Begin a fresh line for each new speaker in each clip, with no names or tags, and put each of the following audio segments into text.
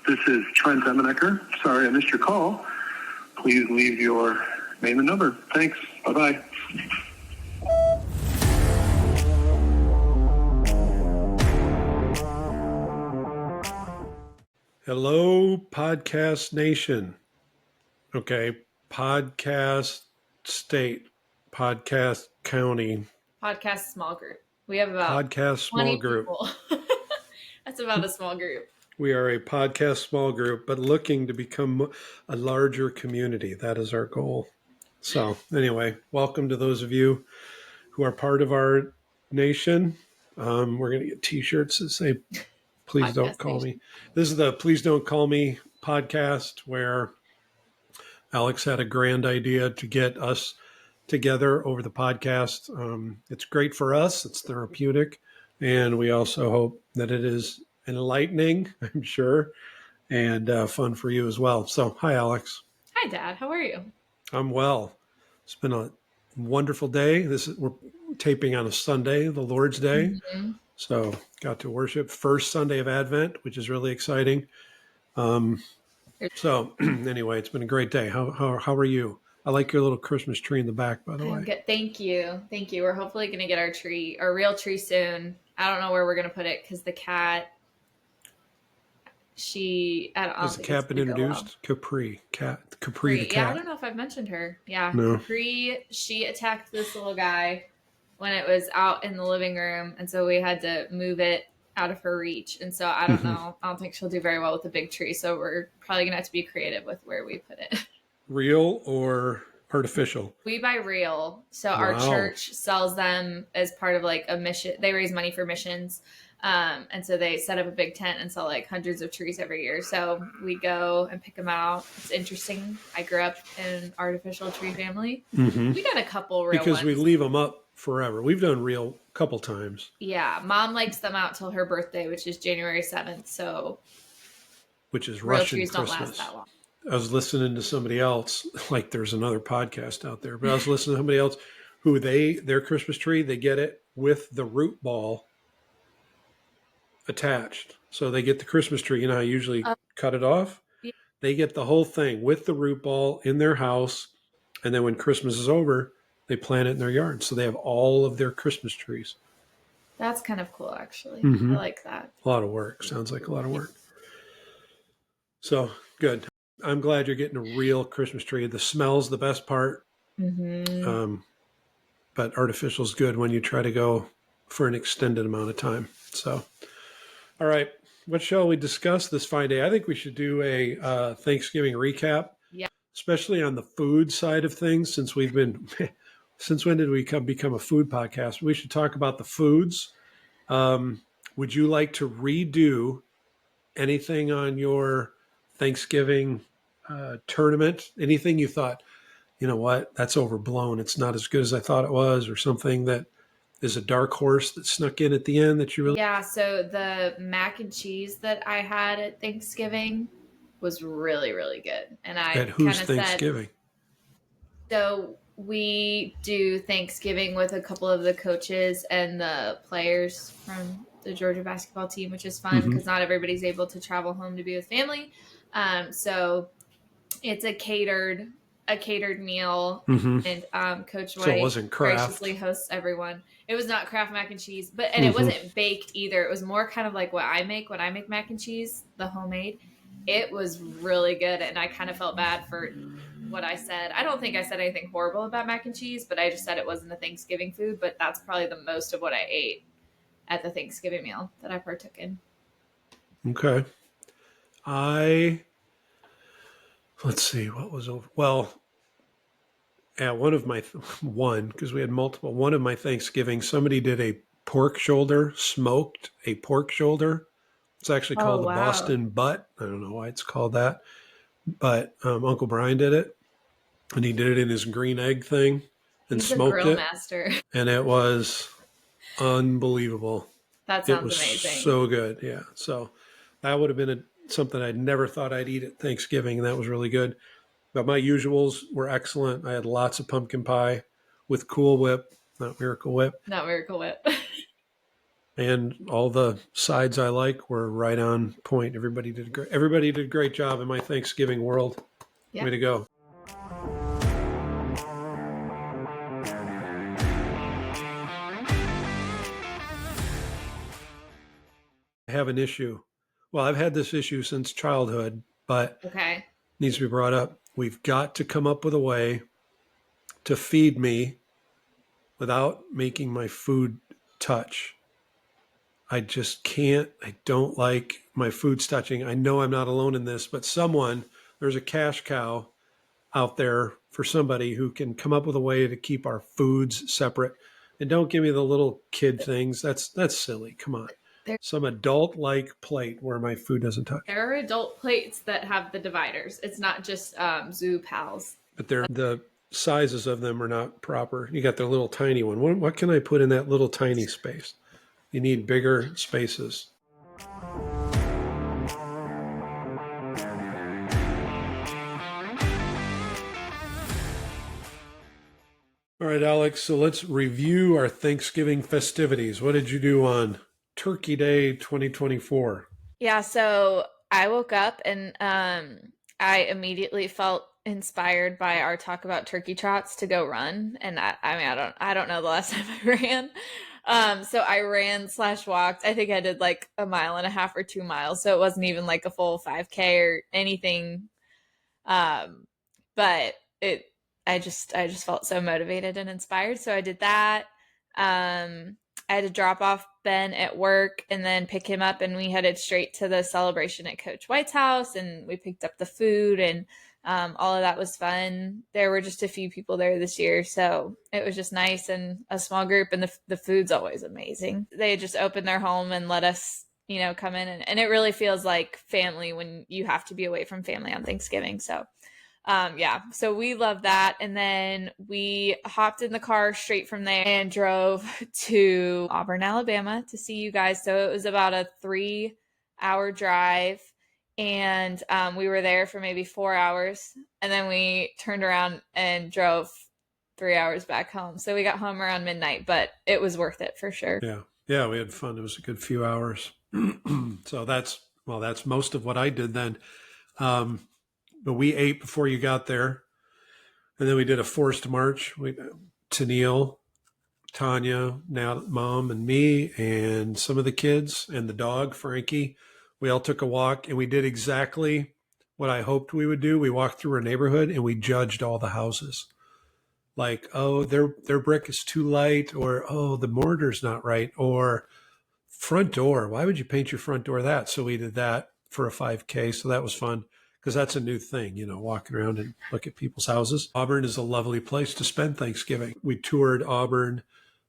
This is Trent. Sorry I missed your call. Please leave your name and number. Thanks. Bye-bye.
Hello, Podcast Nation. Okay, Podcast State, Podcast County.
Podcast small group. We have about
Podcast small group.
People. That's about a small group.
We are a podcast small group, but looking to become a larger community. That is our goal. So anyway, welcome to those of you who are part of our nation. We're going to get t-shirts that say, please
Podcast
don't call
Nation.
me. This is the Please Don't Call Me podcast where Alex had a grand idea to get us together over the podcast. It's great for us. It's therapeutic. And we also hope that it is enlightening, I'm sure, and fun for you as well. So, hi, Alex.
Hi, Dad. How are you?
I'm well. It's been a wonderful day. We're taping on a Sunday, the Lord's Day.
Mm-hmm.
So, got to worship first Sunday of Advent, which is really exciting. So, anyway, it's been a great day. How are you? I like your little Christmas tree in the back, by the way.
Good. Thank you. We're hopefully going to get our real tree soon. I don't know where we're going to put it because the cat,
Has the cat been introduced? Capri the cat.
Yeah, I don't know if I've mentioned her. Yeah, no. Capri, she attacked this little guy when it was out in the living room, and so we had to move it out of her reach. And so I don't know. I don't think she'll do very well with the big tree, so we're probably going to have to be creative with where we put it. Real
or artificial?
We buy real. So our church sells them as part of like a mission. They raise money for missions. And so they set up a big tent and sell like hundreds of trees every year. So we go and pick them out. It's interesting. I grew up in an artificial tree family. Mm-hmm. We got a couple real
because
ones.
We leave them up forever. We've done real a couple times.
Yeah. Mom likes them out till her birthday, which is January 7th. So
which is
real
Russian
trees
Christmas.
Don't last that long.
I was listening to somebody else, like there's another podcast out there, but I was listening to somebody else who their Christmas tree, they get it with the root ball attached. So they get the Christmas tree, you know how I usually cut it off? Yeah. They get the whole thing with the root ball in their house. And then when Christmas is over, they plant it in their yard. So they have all of their Christmas trees.
That's kind of cool, actually. Mm-hmm. I like that.
A lot of work. Sounds like a lot of work. So good. I'm glad you're getting a real Christmas tree. The smell's the best part. Mm-hmm. But artificial is good when you try to go for an extended amount of time. So, all right. What shall we discuss this fine day? I think we should do a Thanksgiving recap. Yeah. Especially on the food side of things, since when did we become a food podcast? We should talk about the foods. Would you like to redo anything on your Thanksgiving tournament? Anything you thought, you know what, that's overblown, it's not as good as I thought it was, or something that is a dark horse that snuck in at the end that you really...
Yeah, so the mac and cheese that I had at Thanksgiving was really, really good. And I
at whose Thanksgiving?
So we do Thanksgiving with a couple of the coaches and the players from the Georgia basketball team, which is fun because not everybody's able to travel home to be with family. So it's a catered meal, and Coach White graciously hosts everyone. It was not Kraft mac and cheese, and it wasn't baked either. It was more kind of like what I make when I make mac and cheese, the homemade. It was really good, and I kind of felt bad for what I said. I don't think I said anything horrible about mac and cheese, but I just said it wasn't a Thanksgiving food, but that's probably the most of what I ate at the Thanksgiving meal that I partook in.
Okay. Let's see, what was over? Well, at one of my Thanksgiving, somebody did a pork shoulder, smoked a pork shoulder. It's actually called the Boston butt. I don't know why it's called that, but Uncle Brian did it, and he did it in his green egg thing and smoked it. He's a grill
master.
And it was unbelievable.
That sounds amazing.
So good. Yeah. So that would have been something I'd never thought I'd eat at Thanksgiving, and that was really good. But my usuals were excellent. I had lots of pumpkin pie with Cool Whip, not Miracle Whip.
Not Miracle Whip.
And all the sides I like were right on point. Everybody did a great job in my Thanksgiving world.
Yeah.
Way to go. I have an issue. Well, I've had this issue since childhood, but
Okay.
needs to be brought up. We've got to come up with a way to feed me without making my food touch. I just can't. I don't like my food's touching. I know I'm not alone in this, but there's a cash cow out there for somebody who can come up with a way to keep our foods separate. And don't give me the little kid things. That's silly. Come on.
There,
Some adult like plate where my food doesn't touch.
there are adult plates that have the dividers. It's not just Zoo Pals.
But the sizes of them are not proper. You got the little tiny one. What can I put in that little tiny space? You need bigger spaces. All right, Alex, so let's review our Thanksgiving festivities. What did you do on Turkey Day 2024?
Yeah, so I woke up and I immediately felt inspired by our talk about turkey trots to go run. And I don't know the last time I ran. So I ran slash walked. I think I did like a mile and a half or 2 miles. So it wasn't even like a full 5K or anything. But I just felt so motivated and inspired. So I did that. I had to drop off Ben at work and then pick him up, and we headed straight to the celebration at Coach White's house, and we picked up the food, and all of that was fun. There were just a few people there this year, so it was just nice and a small group, and the food's always amazing. They just opened their home and let us, come in, and it really feels like family when you have to be away from family on Thanksgiving. So so we love that. And then we hopped in the car straight from there and drove to Auburn, Alabama to see you guys. So it was about a 3-hour drive, and we were there for maybe 4 hours, and then we turned around and drove 3 hours back home. So we got home around midnight, but it was worth it for sure.
Yeah, we had fun. It was a good few hours. So that's most of what I did then. But we ate before you got there. And then we did a forced march. Tennille, Tanya, now Mom, and me, and some of the kids, and the dog, Frankie. We all took a walk, and we did exactly what I hoped we would do. We walked through a neighborhood, and we judged all the houses. Like, oh, their brick is too light, or, oh, the mortar's not right, or front door. Why would you paint your front door that? So we did that for a 5K. So that was fun, because that's a new thing, walking around and look at people's houses. Auburn is a lovely place to spend Thanksgiving. We toured Auburn,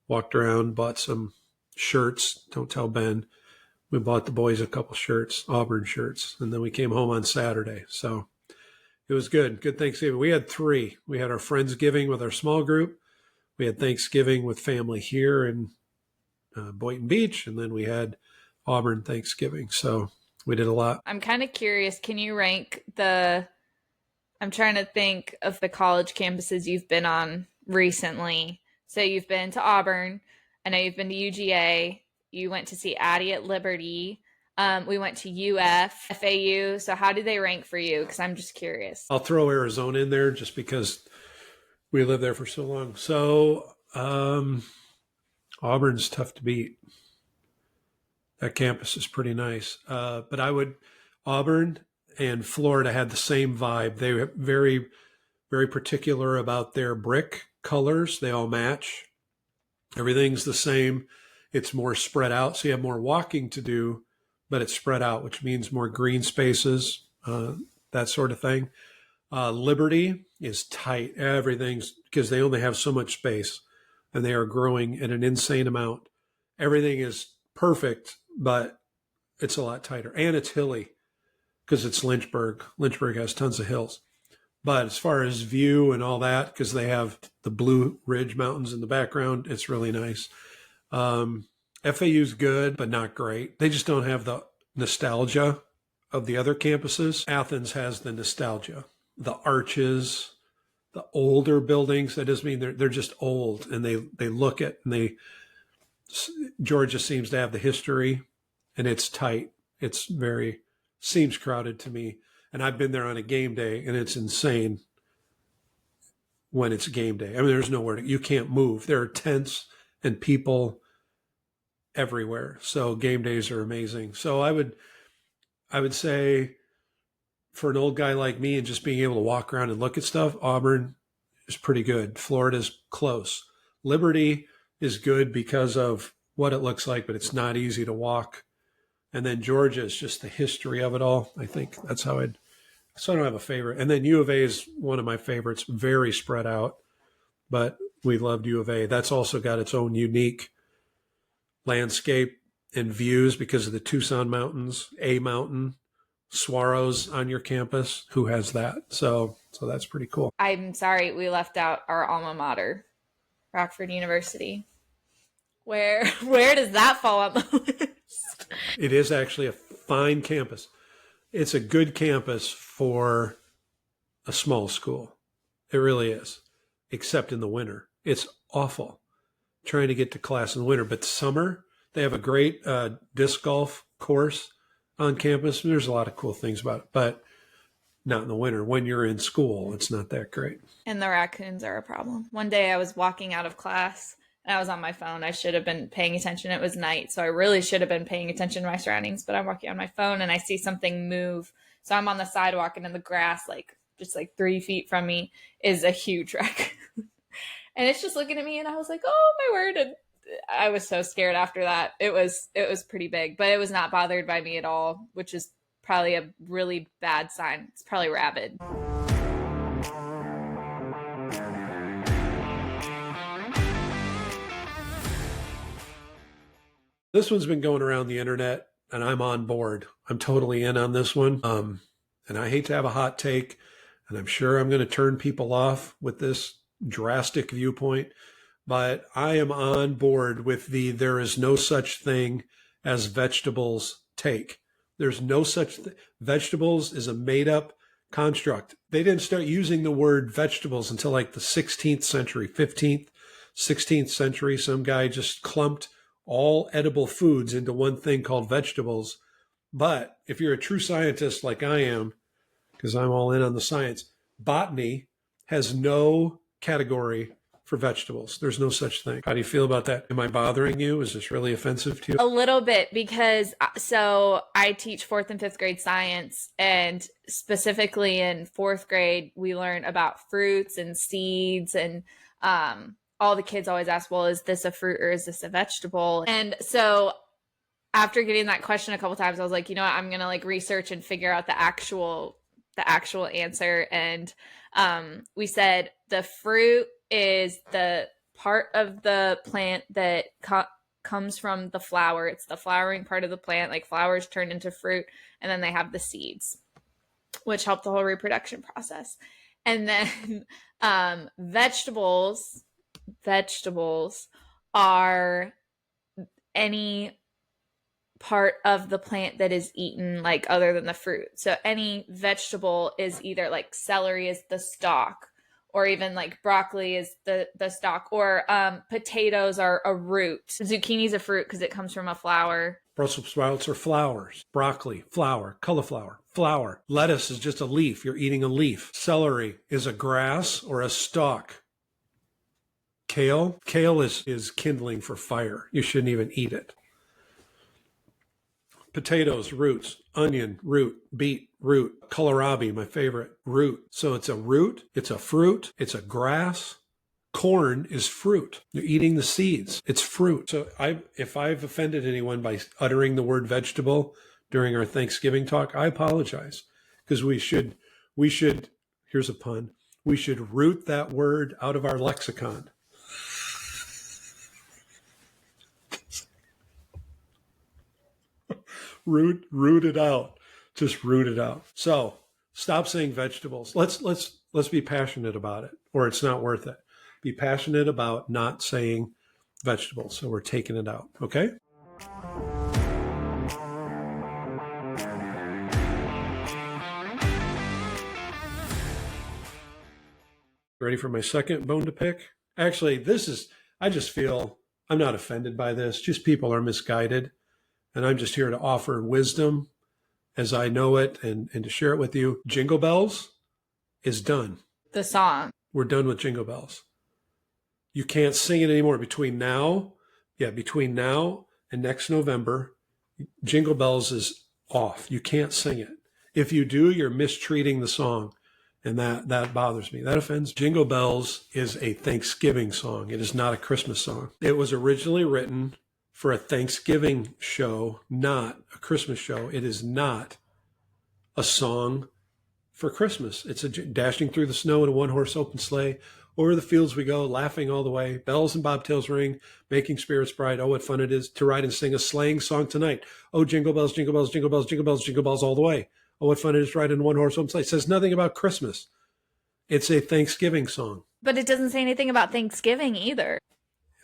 walked around, bought some shirts. Don't tell Ben. We bought the boys a couple shirts, Auburn shirts, and then we came home on Saturday. So it was good. Good Thanksgiving. We had 3. We had our Friendsgiving with our small group. We had Thanksgiving with family here in Boynton Beach, and then we had Auburn Thanksgiving. So we did a lot.
I'm kind of curious. Can you rank I'm trying to think of the college campuses you've been on recently. So you've been to Auburn. I know you've been to UGA. You went to see Addie at Liberty. We went to FAU. So how do they rank for you? Because I'm just curious.
I'll throw Arizona in there just because we lived there for so long. So Auburn's tough to beat. That campus is pretty nice. But Auburn and Florida had the same vibe. They were very, very particular about their brick colors. They all match. Everything's the same. It's more spread out. So you have more walking to do, but it's spread out, which means more green spaces, that sort of thing. Liberty is tight. Everything's, because they only have so much space, and they are growing at an insane amount. Everything is perfect, but it's a lot tighter, and it's hilly because it's Lynchburg. Lynchburg has tons of hills. But as far as view and all that, because they have the Blue Ridge Mountains in the background, it's really nice. FAU's good, but not great. They just don't have the nostalgia of the other campuses. Athens has the nostalgia, the arches, the older buildings. That doesn't mean they're just old, and they look at, and Georgia seems to have the history, and it's tight. It's seems crowded to me. And I've been there on a game day, and it's insane when it's game day. I mean, there's nowhere you can't move. There are tents and people everywhere. So game days are amazing. So I would say for an old guy like me and just being able to walk around and look at stuff, Auburn is pretty good. Florida's close. Liberty is good because of what it looks like, but it's not easy to walk. And then Georgia is just the history of it all. I think that's how so I don't have a favorite. And then U of A is one of my favorites, very spread out, but we loved U of A. That's also got its own unique landscape and views because of the Tucson Mountains, A Mountain, Swarrows on your campus. Who has that? So that's pretty cool.
I'm sorry we left out our alma mater, Rockford University. Where does that fall on the list?
It is actually a fine campus. It's a good campus for a small school. It really is, except in the winter. It's awful trying to get to class in the winter. But summer, they have a great disc golf course on campus. There's a lot of cool things about it, but not in the winter. When you're in school, it's not that great.
And the raccoons are a problem. One day I was walking out of class and I was on my phone. I should have been paying attention. It was night, so I really should have been paying attention to my surroundings, but I'm walking on my phone and I see something move. So I'm on the sidewalk and in the grass, just 3 feet from me is a huge raccoon. And it's just looking at me and I was like, oh my word. And I was so scared after that. It was pretty big, but it was not bothered by me at all, which is probably a really bad sign. It's probably rabid.
This one's been going around the internet, and I'm on board. I'm totally in on this one. And I hate to have a hot take, and I'm sure I'm going to turn people off with this drastic viewpoint, but I am on board with there is no such thing as vegetables take. There's no such vegetables is a made up construct. They didn't start using the word vegetables until like the 16th century, 15th, 16th century. Some guy just clumped all edible foods into one thing called vegetables. But if you're a true scientist like I am, because I'm all in on the science, botany has no category for vegetables. There's no such thing. How do you feel about that? Am I bothering you? Is this really offensive to you?
A little bit, because so I teach 4th and 5th grade science, and specifically in 4th grade, we learn about fruits and seeds, and all the kids always ask, well, is this a fruit or is this a vegetable? And so after getting that question a couple times, I was like, you know what, I'm going to research and figure out the actual answer. And we said the fruit is the part of the plant that comes from the flower. It's the flowering part of the plant. Like flowers turn into fruit, and then they have the seeds, which help the whole reproduction process. And then vegetables are any part of the plant that is eaten other than the fruit. So any vegetable is either celery is the stalk, or even broccoli is the stalk, or potatoes are a root. Zucchini is a fruit because it comes from a flower.
Brussels sprouts are flowers. Broccoli, flower. Cauliflower, flower. Lettuce is just a leaf. You're eating a leaf. Celery is a grass or a stalk. Kale is kindling for fire. You shouldn't even eat it. Potatoes, roots. Onion, root. Beet, root. Kohlrabi, my favorite, root. So it's a root, it's a fruit, it's a grass. Corn is fruit. You're eating the seeds. It's fruit. So if I've offended anyone by uttering the word vegetable during our Thanksgiving talk, I apologize. Because we should, here's a pun, we should root that word out of our lexicon. Root it out. Just root it out. So stop saying vegetables. Let's be passionate about it, or it's not worth it. Be passionate about not saying vegetables. So we're taking it out. Okay? Ready for my second bone to pick? Actually, I just feel I'm not offended by this. Just people are misguided. And I'm just here to offer wisdom as I know it and to share it with you. Jingle Bells is done.
The song.
We're done with Jingle Bells. You can't sing it anymore. Between now and next November, Jingle Bells is off. You can't sing it. If you do, you're mistreating the song. And that bothers me. That offends. Jingle Bells is a Thanksgiving song. It is not a Christmas song. It was originally written for a Thanksgiving show, not a Christmas show. It is not a song for Christmas. It's a dashing through the snow in a one-horse open sleigh. Over the fields we go, laughing all the way. Bells and bobtails ring, making spirits bright. Oh, what fun it is to ride and sing a sleighing song tonight. Oh, jingle bells, jingle bells, jingle bells, jingle bells, jingle bells all the way. Oh, what fun it is to ride in a one-horse open sleigh. It says nothing about Christmas. It's a Thanksgiving song.
But it doesn't say anything about Thanksgiving either.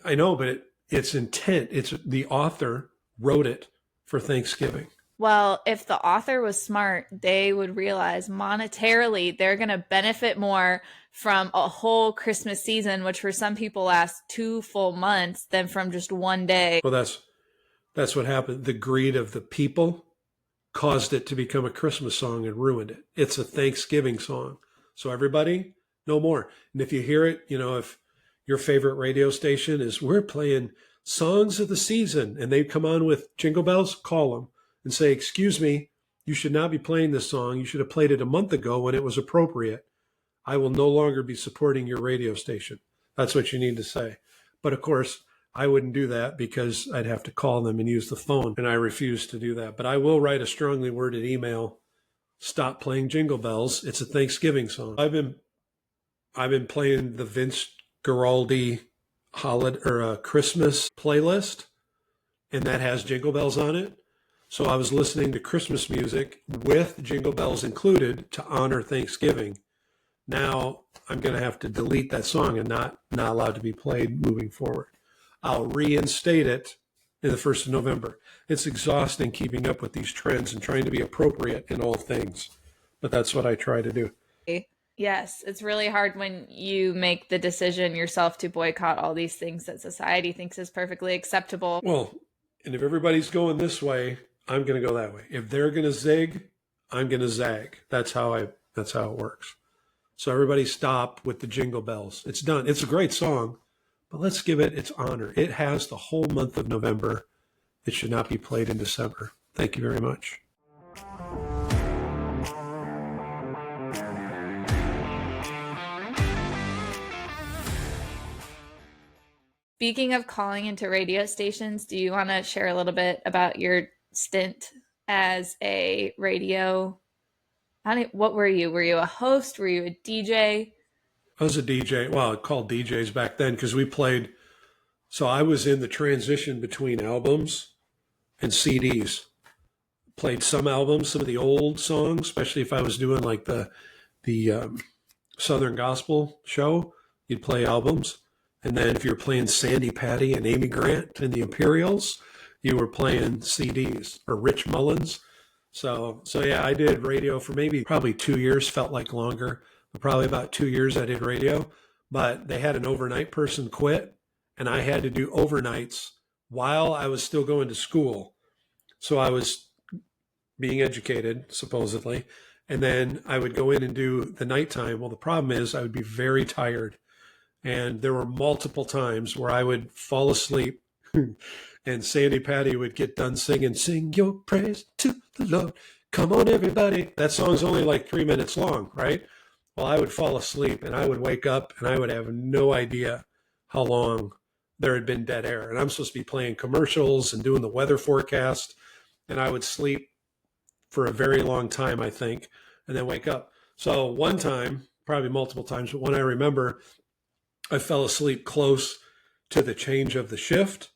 I know, but its intent, it's the author wrote it for Thanksgiving.
Well, if the author was smart, they would realize monetarily they're going to benefit more from a whole Christmas season, which for some people lasts 2 full months, than from just one day.
Well, that's what happened. The greed of the people caused it to become a Christmas song and ruined it. It's a Thanksgiving song. So everybody, no more. And if you hear it, if your favorite radio station is, we're playing songs of the season, and they come on with Jingle Bells, call them and say, excuse me, you should not be playing this song. You should have played it a month ago when it was appropriate. I will no longer be supporting your radio station. That's what you need to say. But of course, I wouldn't do that because I'd have to call them and use the phone, and I refuse to do that. But I will write a strongly worded email. Stop playing Jingle Bells. It's a Thanksgiving song. I've been playing the Vince Guaraldi holiday or Christmas playlist, and that has Jingle Bells on it. So I was listening to Christmas music with Jingle Bells included to honor Thanksgiving. Now I'm going to have to delete that song and not allowed to be played moving forward. I'll reinstate it in the 1st of November. It's exhausting keeping up with these trends and trying to be appropriate in all things, but that's what I try to do.
Yes, it's really hard when you make the decision yourself to boycott all these things that society thinks is perfectly acceptable.
Well, and if everybody's going this way, I'm going to go that way. If they're going to zig, I'm going to zag. That's how it works. So everybody stop with the Jingle Bells. It's done. It's a great song, but let's give it its honor. It has the whole month of November. It should not be played in December. Thank you very much.
Speaking of calling into radio stations, do you want to share a little bit about your stint as a radio? What were you? Were you a host? Were you a DJ?
I was a DJ. Well, I called DJs back then because we played. So I was in the transition between albums and CDs. Played some albums, some of the old songs, especially if I was doing like the Southern Gospel show, you'd play albums. And then if you were playing Sandy Patty and Amy Grant and the Imperials, you were playing CDs, or Rich Mullins. So yeah, I did radio for probably 2 years, felt like longer, but probably about 2 years I did radio. But they had an overnight person quit, and I had to do overnights while I was still going to school. So I was being educated, supposedly, and then I would go in and do the nighttime. Well, the problem is I would be very tired. And there were multiple times where I would fall asleep and Sandy Patty would get done singing, sing your praise to the Lord. Come on, everybody. That song's only like 3 minutes long, right? Well, I would fall asleep and I would wake up and I would have no idea how long there had been dead air. And I'm supposed to be playing commercials and doing the weather forecast. And I would sleep for a very long time, I think, and then wake up. So one time, probably multiple times, but one I remember, I fell asleep close to the change of the shift.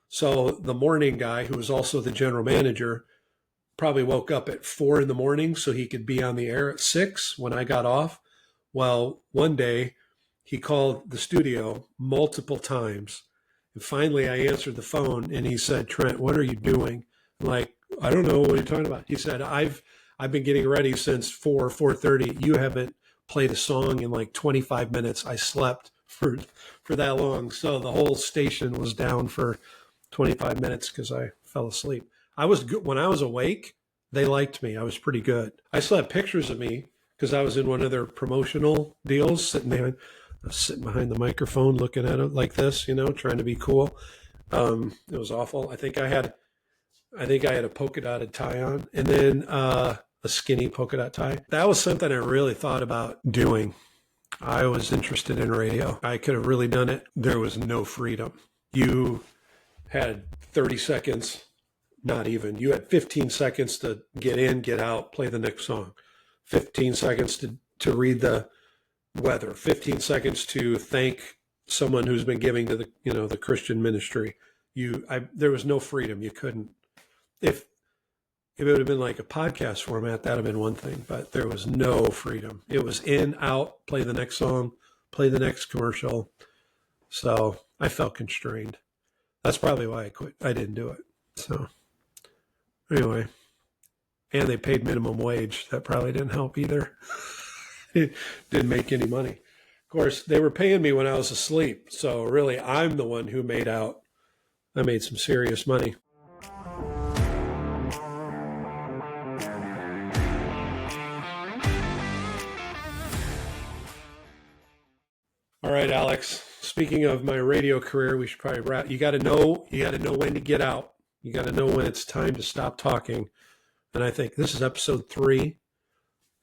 So the morning guy, who was also the general manager, probably woke up at 4 a.m. so he could be on the air at 6 when I got off. Well, one day he called the studio multiple times. And finally I answered the phone and he said, Trent, what are you doing? I'm like, I don't know what you're talking about. He said, I've been getting ready since 4:30. You haven't played a song in like 25 minutes. I slept for that long. So the whole station was down for 25 minutes because I fell asleep. I was good when I was awake. They liked me. I was pretty good. I still have pictures of me because I was in one of their promotional deals, sitting there, sitting behind the microphone, looking at it like this, you know, trying to be cool. It was awful. I think I had a polka dotted tie on, and then a skinny polka dot tie. That was something I really thought about doing. I was interested in radio. I could have really done it. There was no freedom. You had 30 seconds, not even. You had 15 seconds to get in, get out, play the next song. 15 seconds to read the weather. 15 seconds to thank someone who's been giving to the Christian ministry. There was no freedom. You couldn't. If it would have been like a podcast format, that'd have been one thing, but there was no freedom. It was in, out, play the next song, play the next commercial. So I felt constrained. That's probably why I quit. I didn't do it. So anyway, and they paid minimum wage. That probably didn't help either. It didn't make any money. Of course, they were paying me when I was asleep. So really, I'm the one who made out. I made some serious money. All right, Alex. Speaking of my radio career, we should probably wrap. You got to know when to get out. You got to know when it's time to stop talking. And I think this is episode 3.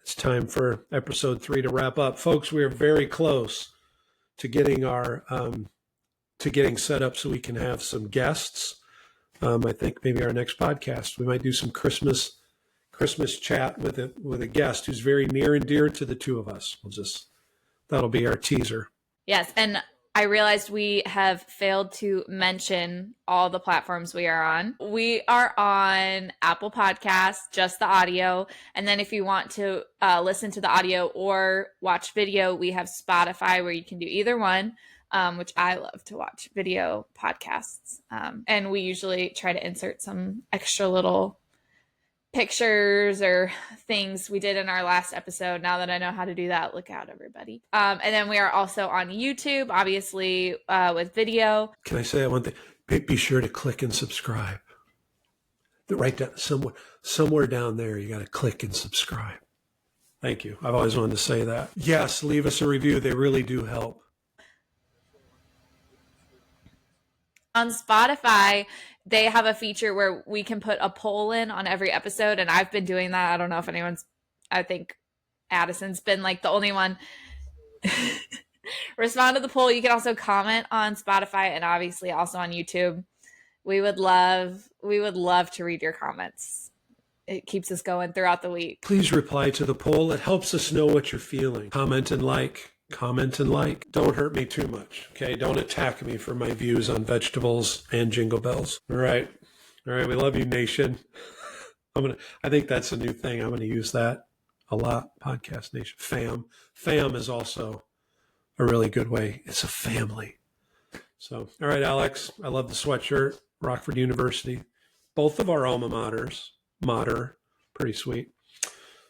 It's time for episode 3 to wrap up, folks. We are very close to getting getting set up so we can have some guests. I think maybe our next podcast we might do some Christmas chat with a guest who's very near and dear to the two of us. That'll be our teaser.
Yes, and I realized we have failed to mention all the platforms we are on. We are on Apple Podcasts, just the audio. And then if you want to listen to the audio or watch video, we have Spotify where you can do either one, which I love to watch video podcasts. And we usually try to insert some extra little pictures or things we did in our last episode. Now that I know how to do that, look out, everybody. And then we are also on YouTube, obviously, with video.
Can I say that one thing? Be sure to click and subscribe. Right down somewhere down there, you got to click and subscribe. Thank you. I've always wanted to say that. Yes, leave us a review. They really do help.
On Spotify, they have a feature where we can put a poll in on every episode, and I've been doing that. I don't know if I think Addison's been like the only one. Respond to the poll. You can also comment on Spotify and obviously also on YouTube. We would love to read your comments. It keeps us going throughout the week.
Please reply to the poll. It helps us know what you're feeling. Comment and like. Don't hurt me too much. Okay. Don't attack me for my views on vegetables and jingle bells. All right. We love you, nation. I think that's a new thing. I'm going to use that a lot. Podcast Nation. Fam is also a really good way. It's a family. So, all right, Alex, I love the sweatshirt. Rockford University. Both of our alma maters. Pretty sweet.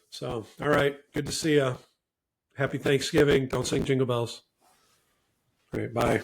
So, all right. Good to see you. Happy Thanksgiving. Don't sing jingle bells. All right, bye.